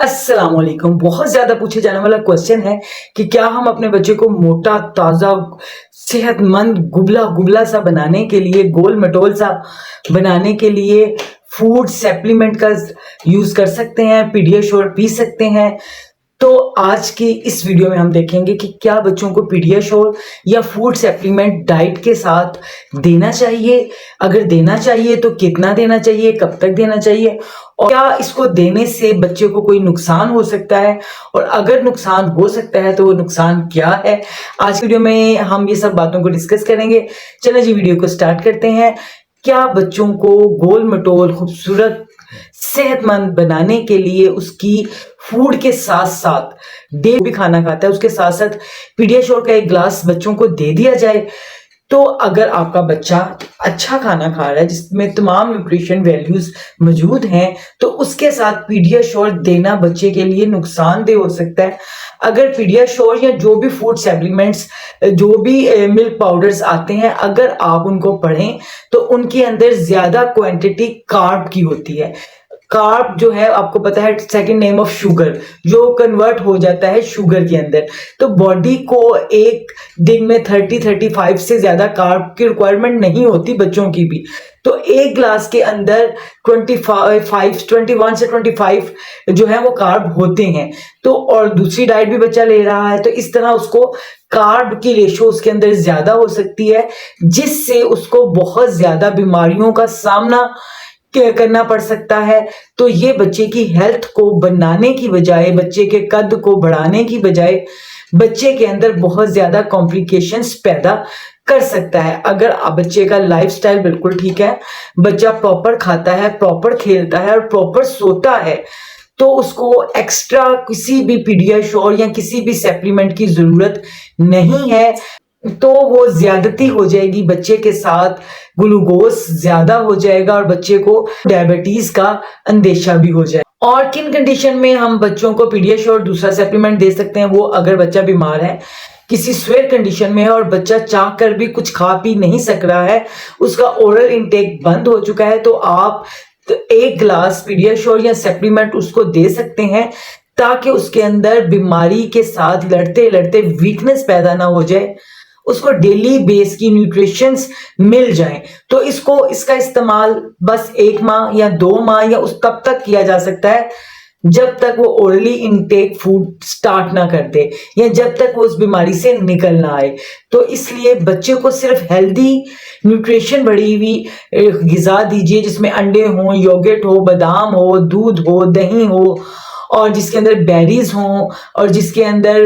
अस्सलाम वालेकुम। बहुत ज़्यादा पूछे जाने वाला क्वेश्चन है कि क्या हम अपने बच्चे को मोटा, ताज़ा, सेहतमंद, गुबला-गुबला सा बनाने के लिए, गोल-मटोल सा बनाने के लिए फूड सप्लीमेंट का यूज़ कर सकते हैं, पीडियाश्योर पी सकते हैं? तो आज की इस वीडियो में हम देखेंगे कि क्या बच्चों को पीडियाश्योर या फूड सप्लीमेंट डाइट के साथ देना चाहिए? अगर देना चाहिए तो कितना देना चाहिए, कब तक देना चाहिए और क्या इसको देने से बच्चे को कोई नुकसान हो सकता है? और अगर नुकसान हो सकता है तो वो नुकसान क्या है? आज की वीडियो में हम ये सब बातों को डिस्कस करेंगे। चलिए जी वीडियो को स्टार्ट करते हैं। क्या बच्चों को गोल-मटोल, खूबसूरत, सेहतमंद बनाने के लिए उसकी फूड के साथ-साथ डेली भी खाना खाता है, उसके साथ-साथ पीडियाश्योर का 1 ग्लास बच्चों को दे दिया जाए? तो अगर आपका बच्चा अच्छा खाना खा रहा है जिसमें तमाम न्यूट्रिशन वैल्यूज मौजूद हैं, तो उसके साथ पीडियाश्योर देना बच्चे के लिए नुकसानदेह हो सकता है। अगर पीडियाश्योर या जो भी फूड सप्लीमेंट्स, जो भी मिल्क पाउडर्स आते हैं, अगर आप उनको पढ़ें तो उनके अंदर ज्यादा क्वांटिटी कार्ब की होती है। कार्ब जो है आपको पता है सेकंड नेम ऑफ शुगर, जो कन्वर्ट हो जाता है शुगर के अंदर। तो बॉडी को एक दिन में 30-35 से ज्यादा कार्ब की रिक्वायरमेंट नहीं होती, बच्चों की भी। तो 1 ग्लास के अंदर 21 से 25 जो है वो कार्ब होते हैं। तो और दूसरी डाइट भी बच्चा ले रहा है तो इस तरह उसको कार्ब की रेशो उसके अंदर ज्यादा हो सकती है, जिससे उसको बहुत ज्यादा बीमारियों का सामना करना पड़ सकता है। तो ये बच्चे की हेल्थ को बनाने की बजाय, बच्चे के कद को बढ़ाने की बजाय बच्चे के अंदर बहुत ज्यादा कॉम्प्लिकेशंस पैदा कर सकता है। अगर बच्चे का लाइफस्टाइल बिल्कुल ठीक है, बच्चा प्रॉपर खाता है, प्रॉपर खेलता है और प्रॉपर सोता है, तो उसको एक्स्ट्रा किसी भी पीडियाश्योर या किसी भी सप्लीमेंट की जरूरत नहीं है। तो वो ज्यादती हो जाएगी बच्चे के साथ, ग्लूकोज ज्यादा हो जाएगा और बच्चे को डायबिटीज का अंदेशा भी हो जाए। और किन कंडीशन में हम बच्चों को पीडियाश्योर दूसरा सप्लीमेंट दे सकते हैं? वो अगर बच्चा बीमार है, किसी स्वेयर कंडीशन में है और बच्चा चाह कर भी कुछ खा पी नहीं सक रहा है, उसका ओरल इंटेक बंद हो चुका है, तो आप 1 ग्लास पीडियाश्योर या सप्लीमेंट उसको दे सकते हैं, ताकि उसके अंदर बीमारी के साथ लड़ते लड़ते वीकनेस पैदा ना हो जाए, उसको डेली बेस की न्यूट्रिशंस मिल जाए। तो इसका इस्तेमाल बस 1 माह या 2 माह या उस तब तक किया जा सकता है जब तक वो ओरली इनटेक फूड स्टार्ट ना कर दे या जब तक वो उस बीमारी से निकल ना आए। तो इसलिए बच्चे को सिर्फ हेल्दी न्यूट्रिशन बढ़ी हुई गिजा दीजिए, जिसमें अंडे हो, योगर्ट हो, बादाम हो, दूध हो, दही हो और जिसके अंदर बेरीज हों और जिसके अंदर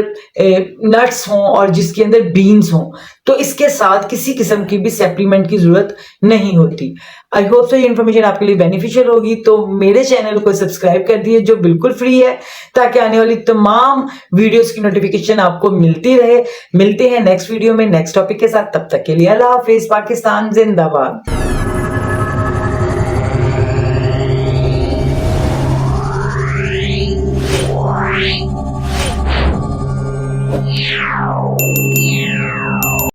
नट्स हों और जिसके अंदर बीन्स हों। तो इसके साथ किसी किस्म की भी सप्लीमेंट की जरूरत नहीं होती। आई होप सो ये इन्फॉर्मेशन आपके लिए बेनिफिशियल होगी। तो मेरे चैनल को सब्सक्राइब कर दिए जो बिल्कुल फ्री है, ताकि आने वाली तमाम वीडियोस की नोटिफिकेशन आपको मिलती रहे। मिलते हैं नेक्स्ट वीडियो में नेक्स्ट टॉपिक के साथ, तब तक के लिए अल्लाह हाफिज। पाकिस्तान जिंदाबाद।